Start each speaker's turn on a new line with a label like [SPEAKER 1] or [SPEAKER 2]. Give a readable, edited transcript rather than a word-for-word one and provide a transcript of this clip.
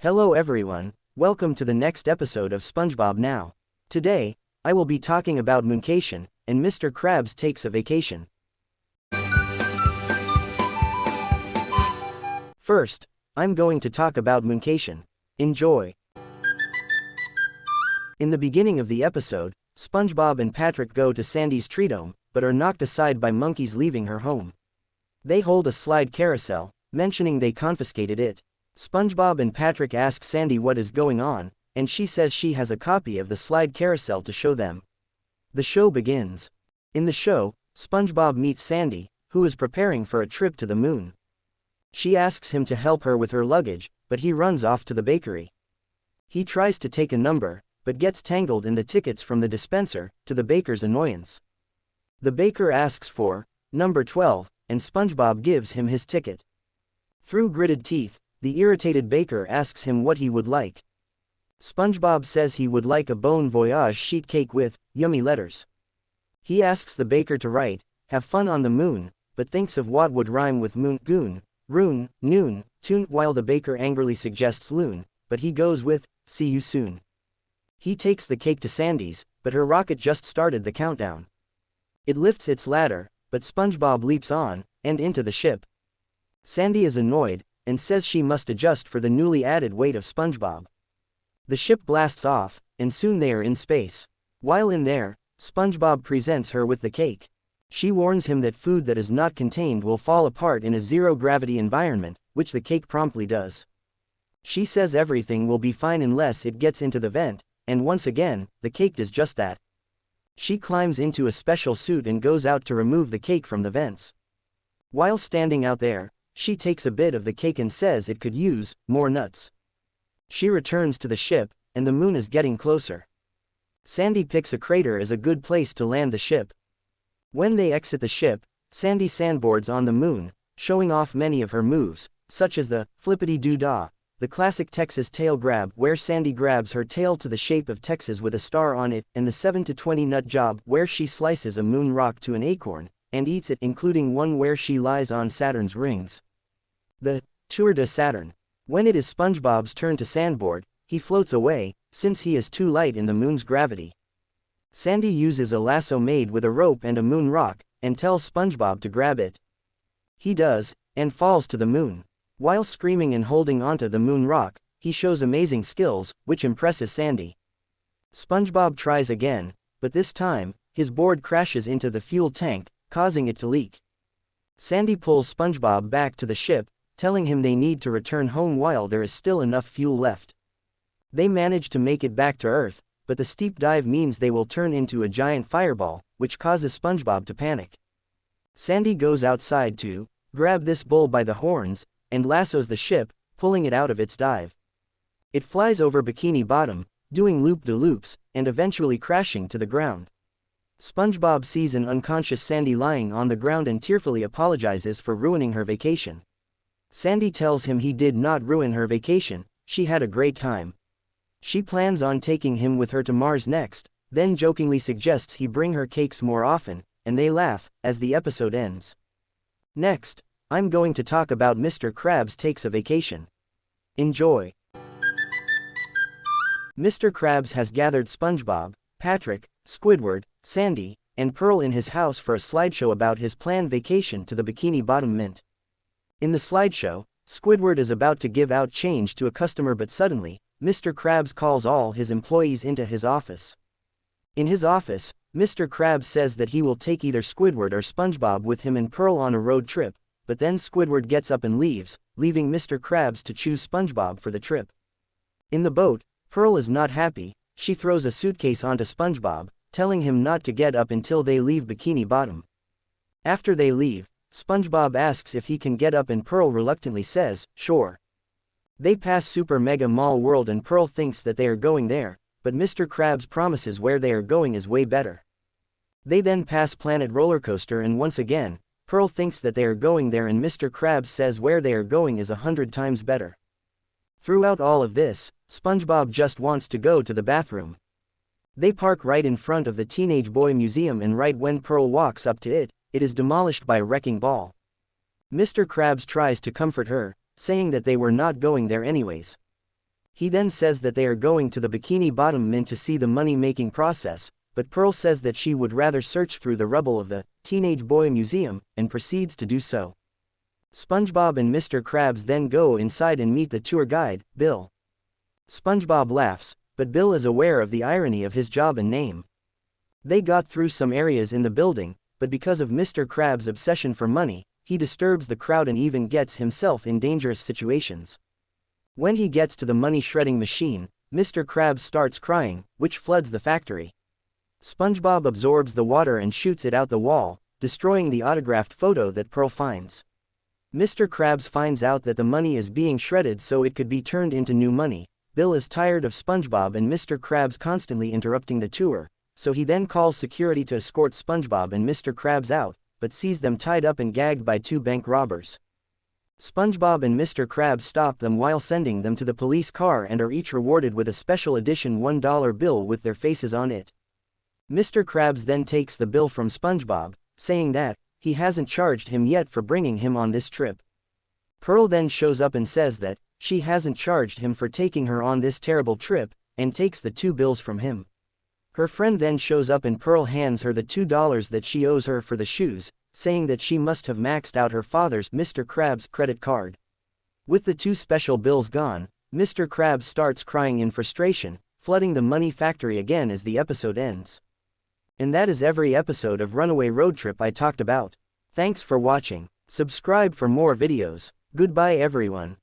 [SPEAKER 1] Hello everyone, welcome to the next episode of SpongeBob Now. Today, I will be talking about Mooncation, and Mr. Krabs takes a vacation. First, I'm going to talk about Mooncation. Enjoy! In the beginning of the episode, SpongeBob and Patrick go to Sandy's tree dome, but are knocked aside by monkeys leaving her home. They hold a slide carousel, mentioning they confiscated it. SpongeBob and Patrick ask Sandy what is going on, and she says she has a copy of the slide carousel to show them. The show begins. In the show, SpongeBob meets Sandy, who is preparing for a trip to the moon. She asks him to help her with her luggage, but he runs off to the bakery. He tries to take a number, but gets tangled in the tickets from the dispenser, to the baker's annoyance. The baker asks for number 12, and SpongeBob gives him his ticket. Through gritted teeth, the irritated baker asks him what he would like. SpongeBob says he would like a Bon Voyage sheet cake with yummy letters. He asks the baker to write, "Have fun on the moon," but thinks of what would rhyme with moon, goon, roon, noon, toon, while the baker angrily suggests loon, but he goes with, "See you soon." He takes the cake to Sandy's, but her rocket just started the countdown. It lifts its ladder, but SpongeBob leaps on, and into the ship. Sandy is annoyed, and says she must adjust for the newly added weight of SpongeBob. The ship blasts off, and soon they are in space. While in there, SpongeBob presents her with the cake. She warns him that food that is not contained will fall apart in a zero-gravity environment, which the cake promptly does. She says everything will be fine unless it gets into the vent, and once again, the cake does just that. She climbs into a special suit and goes out to remove the cake from the vents. While standing out there, she takes a bit of the cake and says it could use more nuts. She returns to the ship, and the moon is getting closer. Sandy picks a crater as a good place to land the ship. When they exit the ship, Sandy sandboards on the moon, showing off many of her moves, such as the flippity-doo-dah, the classic Texas tail grab where Sandy grabs her tail to the shape of Texas with a star on it, and the 7 to 20 nut job where she slices a moon rock to an acorn, and eats it, including one where she lies on Saturn's rings. The Tour de Saturn. When it is SpongeBob's turn to sandboard, he floats away, since he is too light in the moon's gravity. Sandy uses a lasso made with a rope and a moon rock, and tells SpongeBob to grab it. He does, and falls to the moon. While screaming and holding onto the moon rock, he shows amazing skills, which impresses Sandy. SpongeBob tries again, but this time, his board crashes into the fuel tank, causing it to leak. Sandy pulls SpongeBob back to the ship, telling him they need to return home while there is still enough fuel left. They manage to make it back to Earth, but the steep dive means they will turn into a giant fireball, which causes SpongeBob to panic. Sandy goes outside to grab this bull by the horns, and lassos the ship, pulling it out of its dive. It flies over Bikini Bottom, doing loop-de-loops, and eventually crashing to the ground. SpongeBob sees an unconscious Sandy lying on the ground and tearfully apologizes for ruining her vacation. Sandy tells him he did not ruin her vacation, she had a great time. She plans on taking him with her to Mars next, then jokingly suggests he bring her cakes more often, and they laugh, as the episode ends. Next, I'm going to talk about Mr. Krabs takes a vacation. Enjoy! Mr. Krabs has gathered SpongeBob, Patrick, Squidward, Sandy, and Pearl in his house for a slideshow about his planned vacation to the Bikini Bottom Mint. In the slideshow, Squidward is about to give out change to a customer, but suddenly, Mr. Krabs calls all his employees into his office. In his office, Mr. Krabs says that he will take either Squidward or SpongeBob with him and Pearl on a road trip, but then Squidward gets up and leaves, leaving Mr. Krabs to choose SpongeBob for the trip. In the boat, Pearl is not happy. She throws a suitcase onto SpongeBob, telling him not to get up until they leave Bikini Bottom. After they leave, SpongeBob asks if he can get up and Pearl reluctantly says, sure. They pass Super Mega Mall World and Pearl thinks that they are going there, but Mr. Krabs promises where they are going is way better. They then pass Planet Roller Coaster and once again, Pearl thinks that they are going there and Mr. Krabs says where they are going is 100 times better. Throughout all of this, SpongeBob just wants to go to the bathroom. They park right in front of the Teenage Boy Museum, and right when Pearl walks up to it, it is demolished by a wrecking ball. Mr. Krabs tries to comfort her, saying that they were not going there anyways. He then says that they are going to the Bikini Bottom Mint to see the money-making process, but Pearl says that she would rather search through the rubble of the Teenage Boy Museum, and proceeds to do so. SpongeBob and Mr. Krabs then go inside and meet the tour guide, Bill. SpongeBob laughs, but Bill is aware of the irony of his job and name. They got through some areas in the building, but because of Mr. Krabs' obsession for money, he disturbs the crowd and even gets himself in dangerous situations. When he gets to the money-shredding machine, Mr. Krabs starts crying, which floods the factory. SpongeBob absorbs the water and shoots it out the wall, destroying the autographed photo that Pearl finds. Mr. Krabs finds out that the money is being shredded so it could be turned into new money. Bill is tired of SpongeBob and Mr. Krabs constantly interrupting the tour, so he then calls security to escort SpongeBob and Mr. Krabs out, but sees them tied up and gagged by 2 bank robbers. SpongeBob and Mr. Krabs stop them while sending them to the police car and are each rewarded with a special edition $1 bill with their faces on it. Mr. Krabs then takes the bill from SpongeBob, saying that he hasn't charged him yet for bringing him on this trip. Pearl then shows up and says that she hasn't charged him for taking her on this terrible trip, and takes the 2 bills from him. Her friend then shows up and Pearl hands her the $2 that she owes her for the shoes, saying that she must have maxed out her father's, Mr. Krabs' credit card. With the 2 special bills gone, Mr. Krabs starts crying in frustration, flooding the money factory again as the episode ends. And that is every episode of Runaway Road Trip I talked about. Thanks for watching. Subscribe for more videos. Goodbye everyone.